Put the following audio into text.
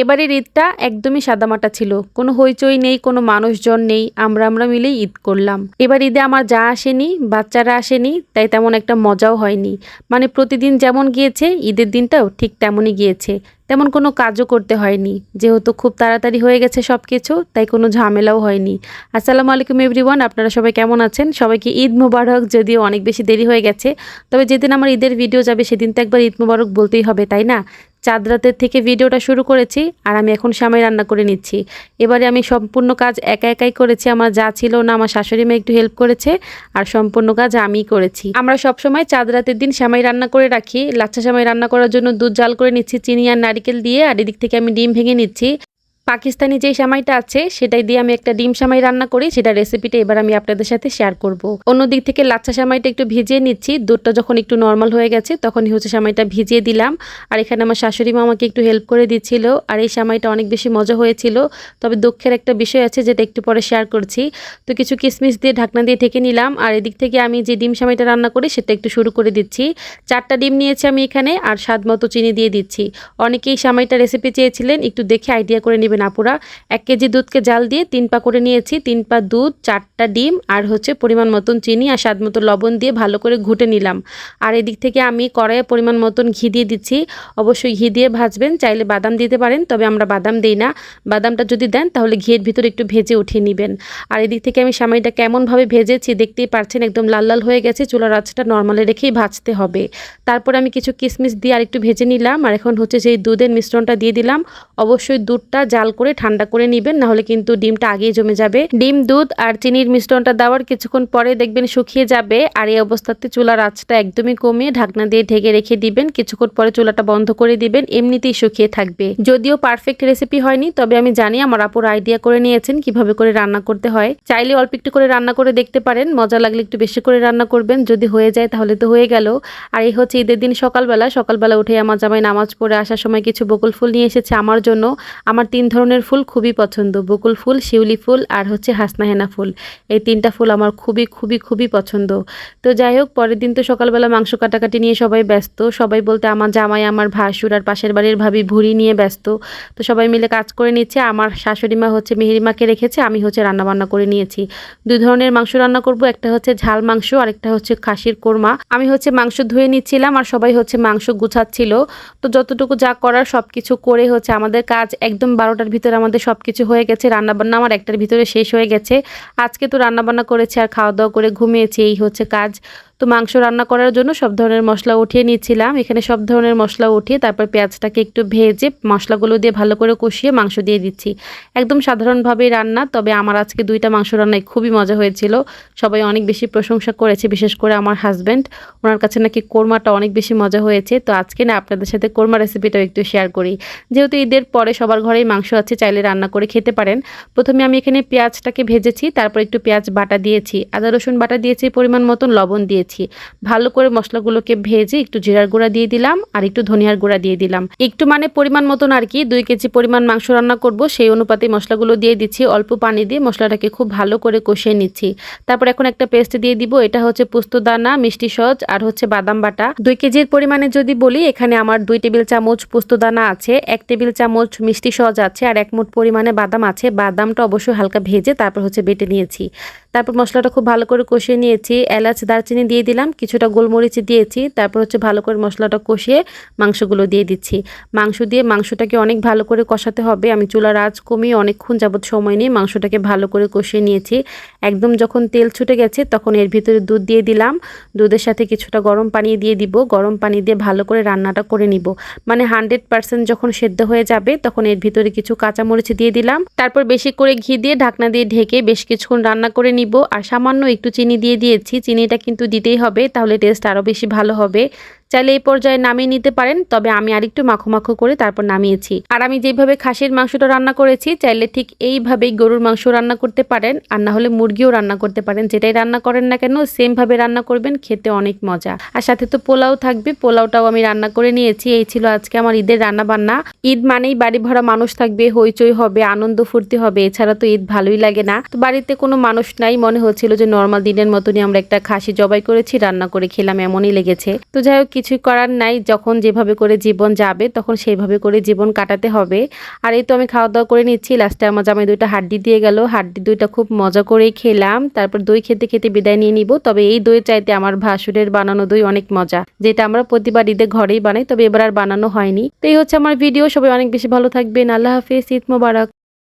এবারের ঈদটা একদমই সাদামাটা ছিল, কোনো হইচই নেই, কোনো মানুষজন নেই, আমরা মিলেই ঈদ করলাম। এবার ঈদে আমার যা আসেনি, বাচ্চারা আসেনি, তাই তেমন একটা মজাও হয়নি। মানে প্রতিদিন যেমন গিয়েছে ঈদের দিনটাও ঠিক তেমনই গিয়েছে, তেমন কোনো কাজও করতে হয়নি, যেহেতু খুব তাড়াতাড়ি হয়ে গেছে সব কিছু, তাই কোনো ঝামেলাও হয়নি। আসসালামু আলাইকুম এভরিওয়ান, আপনারা সবাই কেমন আছেন? সবাইকে ঈদ মোবারক। যদিও অনেক বেশি দেরি হয়ে গেছে, তবে যেদিন আমার ঈদের ভিডিও যাবে সেদিন তো একবার ঈদ মোবারক বলতেই হবে, তাই না? চাঁদ রাতের থেকে ভিডিওটা শুরু করেছি আর আমি এখন সেমাই রান্না করে নিচ্ছি। এবারে আমি সম্পূর্ণ কাজ একাই করেছি, আমার যা ছিল না, আমার শাশুড়ি মা একটু হেল্প করেছে, আর সম্পূর্ণ কাজ আমিই করেছি। আমরা সবসময় চাঁদ রাতের দিন সেমাই রান্না করে রাখি। লাচ্ছা সেমাই রান্না করার জন্য দুধ জাল করে নিচ্ছি চিনি আর নারিকেল দিয়ে, আর এদিক থেকে আমি ডিম ভেঙে নিচ্ছি। পাকিস্তানি যেই সেমাইটা আছে সেটাই দিয়ে আমি একটা ডিম সেমাই রান্না করি, সেটা রেসিপিটা এবার আমি আপনাদের সাথে শেয়ার করব। অন্যদিক থেকে লাচ্ছা সেমাইটা একটু ভিজিয়ে নিচ্ছি, দুধটা যখন একটু নর্মাল হয়ে গেছে তখনই হচ্ছে সেমাইটা ভিজিয়ে দিলাম। আর এখানে আমার শাশুড়ি মা আমাকে একটু হেল্প করে দিচ্ছিল, আর এই সেমাইটা অনেক বেশি মজা হয়েছিল। তবে দুঃখের একটা বিষয় আছে যেটা একটু পরে শেয়ার করছি। তো কিছু কিশমিশ দিয়ে ঢাকনা দিয়ে ঢেকে নিলাম, আর এদিক থেকে আমি যে ডিম সেমাইটা রান্না করি সেটা একটু শুরু করে দিচ্ছি। 4টা ডিম নিয়েছি আমি এখানে, আর স্বাদ মতো চিনি দিয়ে দিচ্ছি। অনেকেই সেমাইটা রেসিপি চেয়েছিলেন, একটু দেখে আইডিয়া করে নেবেন আপুরা। 1 কেজি দুধকে জাল দিয়ে 3 পা করে নিয়েছি, 3 পা দুধ, 4টা ডিম, আর হচ্ছে পরিমাণ মতন চিনি আর স্বাদ মতো লবণ দিয়ে ভালো করে ঘুটে নিলাম। আর এদিক থেকে আমি কড়াইয়ে পরিমাণ মতন ঘি দিয়ে দিচ্ছি। অবশ্যই ঘি দিয়ে ভাজবেন, চাইলে বাদাম দিতে পারেন, তবে আমরা বাদাম দিই না। বাদামটা যদি দেন তাহলে ঘিয়ের ভিতরে একটু ভেজে উঠিয়ে নেবেন। আর এদিক থেকে আমি সেমাইটা কেমনভাবে ভেজেছি দেখতেই পারছেন, একদম লাল লাল হয়ে গেছে। চুলার আঁচটা নর্মালে রেখেই ভাজতে হবে। তারপর আমি কিছু কিশমিশ দিয়ে আর একটু ভেজে নিলাম, আর এখন হচ্ছে সেই দুধের মিশ্রণটা দিয়ে দিলাম। অবশ্যই দুধটা জাল করে ঠান্ডা করে নেবেন, নাহলে কিন্তু ডিমটা আগেই জমে যাবে। ডিম, দুধ আর চিনির মিশ্রণটা দেওয়ার কিছুক্ষণ পরে দেখবেন শুকিয়ে যাবে, আর এই অবস্থাতে চুলার আঁচটা একদমই কমিয়ে ঢাকনা দিয়ে ঢেকে রেখে দিবেন। কিছুক্ষণ পরে চুলাটা বন্ধ করে দিবেন, এমনিতেই শুকিয়ে থাকবে। যদিও পারফেক্ট রেসিপি হয়নি, তবে আমি জানি আমার আপুর আইডিয়া করে নিয়েছেন কিভাবে করে রান্না করতে হয়। চাইলে অল্প একটু করে রান্না করে দেখতে পারেন, মজা লাগলে একটু বেশি করে রান্না করবেন। যদি হয়ে যায় তাহলে তো হয়ে গেল। আর এই হচ্ছে ঈদের দিন সকালবেলা উঠে আমার জামাই নামাজ পড়ে আসার সময় কিছু বকুল ফুল নিয়ে এসেছে আমার জন্য। আমার 3 ধরনের ফুল খুবই পছন্দ, বকুল ফুল, শিউলি ফুল আর হচ্ছে হাসনা হেনা ফুল। এই 3টা ফুল আমার খুবই পছন্দ। তো যাই হোক, পরের দিন তো সকালবেলা মাংস কাটাকাটি নিয়ে সবাই ব্যস্ত। সবাই বলতে আমার জামাই, আমার ভাসুর আর পাশের বাড়ির ভাবি ভুড়ি নিয়ে ব্যস্ত। তো সবাই মিলে কাজ করে নিচ্ছে। আমার শাশুড়ি মা হচ্ছে মেহেরিমাকে রেখেছে, আমি হচ্ছে রান্নাবান্না করে নিয়েছি। 2 ধরনের মাংস রান্না করব, একটা হচ্ছে ঝাল মাংস আর একটা হচ্ছে খাসির কোরমা। আমি হচ্ছে মাংস ধুয়ে নিচ্ছিলাম আর সবাই হচ্ছে মাংস গুছাচ্ছিল। তো যতটুকু যা করার সবকিছু করে হচ্ছে আমাদের কাজ একদম 12টার ভিতরে আমাদের সবকিছু হয়ে গেছে। রান্নাবান্না আমার 1টার ভিতরে শেষ হয়ে গেছে। আজকে তো রান্নাবান্না করেছি আর খাওয়া দাওয়া করে ঘুমিয়েছি, এই হচ্ছে কাজ। তো মাংস রান্না করার জন্য সব ধরনের মশলা উঠিয়ে নিচ্ছিলাম। এখানে সব ধরনের মশলা উঠিয়ে তারপর পেঁয়াজটাকে একটু ভেজে মশলাগুলো দিয়ে ভালো করে কষিয়ে মাংস দিয়ে দিচ্ছি। একদম সাধারণভাবেই রান্না, তবে আমার আজকে 2টা মাংস রান্নায় খুবই মজা হয়েছিল। সবাই অনেক বেশি প্রশংসা করেছে, বিশেষ করে আমার হাজব্যান্ড। ওনার কাছে নাকি কোরমাটা অনেক বেশি মজা হয়েছে। তো আজকে না আপনাদের সাথে কোরমা রেসিপিটাও একটু শেয়ার করি। যেহেতু ঈদের পরে সবার ঘরেই মাংস আছে, চাইলে রান্না করে খেতে পারেন। প্রথমে আমি এখানে পেঁয়াজটাকে ভেজেছি, তারপর একটু পেঁয়াজ বাটা দিয়েছি, আদা রসুন বাটা দিয়েছি, পরিমাণ মতন লবণ দিয়েছি। ভালো করে মশলাগুলোকে ভেজে একটু জিরার গুঁড়া দিয়ে দিলাম আর একটু ধনিয়ার গুঁড়া দিয়ে দিলাম। একটু মানে পরিমাণ মতন আর কি, 2 কেজি পরিমাণ মাংস রান্না করব, সেই অনুপাতে মশলাগুলো দিয়ে দিচ্ছি। অল্প পানি দিয়ে মশলাটাকে খুব ভালো করে কষিয়ে নিচ্ছি। তারপর এখন একটা পেস্ট দিয়ে দিব, এটা হচ্ছে পোস্তদানা, মিষ্টি সজ আর হচ্ছে বাদাম বাটা। 2 কেজির পরিমাণে যদি বলি, এখানে আমার 2 টেবিল চামচ পোস্তদানা আছে, 1 টেবিল চামচ মিষ্টি সজ আছে, আর 1 মুঠ পরিমাণে বাদাম আছে। বাদামটা অবশ্যই হালকা ভেজে তারপর হচ্ছে বেটে নিয়েছি। তারপর মশলাটা খুব ভালো করে কষিয়ে নিয়েছি। এলাচ, দারচিনি দিয়ে দিলাম, কিছুটা গোলমরিচ দিয়েছি। তারপর হচ্ছে ভালো করে মশলাটা কষিয়ে মাংসগুলো দিয়ে দিচ্ছি। মাংস দিয়ে মাংসটাকে অনেক ভালো করে কষাতে হবে। আমি চুলার আঁচ কমিয়ে অনেকক্ষণ যাবত সময় নিয়ে মাংসটাকে ভালো করে কষিয়ে নিয়েছি। একদম যখন তেল ছুটে গেছে তখন এর ভিতরে দুধ দিয়ে দিলাম। দুধের সাথে কিছুটা গরম পানি দিয়ে দিব। গরম পানি দিয়ে ভালো করে রান্নাটা করে নিব। মানে 100% যখন সেদ্ধ হয়ে যাবে তখন এর ভিতরে কিছু কাঁচামরিচ দিয়ে দিলাম। তারপর বেশি করে ঘি দিয়ে ঢাকনা দিয়ে ঢেকে বেশ কিছুক্ষণ রান্না করে নিব। আর সামান্য একটু চিনি দিয়ে দিয়েছি, চিনিটা কিন্তু দিতেই হবে, তাহলে টেস্ট আরও বেশি ভালো হবে। চাইলে এই পর্যায়ে নামিয়ে নিতে পারেন, তবে আমি আরেকটু মাখো মাখো করে তারপর নামিয়েছি। আর আমি যেভাবে খাসির মাংসটা রান্না করেছি, চাইলে ঠিক এইভাবেই গরুর মাংস রান্না করতে পারেন, আর না হলে মুরগিও রান্না করতে পারেন। যেটাই রান্না করেন না কেন সেম ভাবে রান্না করবেন, খেতে অনেক মজা। আর সাথে তো পোলাও থাকবে, পোলাওটাও আমি রান্না করে নিয়েছি। এই ছিল আজকে আমার ঈদের রান্না বান্না। ঈদ মানেই বাড়ি ভরা মানুষ থাকবে, হইচই হবে, আনন্দ ফুর্তি হবে, এছাড়া তো ঈদ ভালোই লাগে না। তো বাড়িতে কোনো মানুষ নাই, মনে হচ্ছিল যে নর্মাল দিনের মতনই আমরা একটা খাসি জবাই করেছি, রান্না করে খেলাম, এমনই লেগেছে। তো যাই হোক, কিছুই করার নাই, যখন যেভাবে করে জীবন যাবে তখন সেইভাবে করে জীবন কাটাতে হবে। আর এই তো আমি খাওয়া দাওয়া করে নিচ্ছি। লাস্টে আমার জামাই 2টা হাড্ডি দিয়ে গেল, হাড্ডি 2টা খুব মজা করেই খেলাম। তারপর দই খেতে খেতে বিদায় নিয়ে নিব। তবে এই দই চাইতে আমার ভাসুরের বানানো দই অনেক মজা, যেটা আমরা প্রতিবার ঈদে ঘরেই বানাই, তবে এবার আর বানানো হয়নি। তো এই হচ্ছে আমার ভিডিও। সবাই অনেক বেশি ভালো থাকবেন। আল্লাহ হাফেজ, ঈদ মোবারক।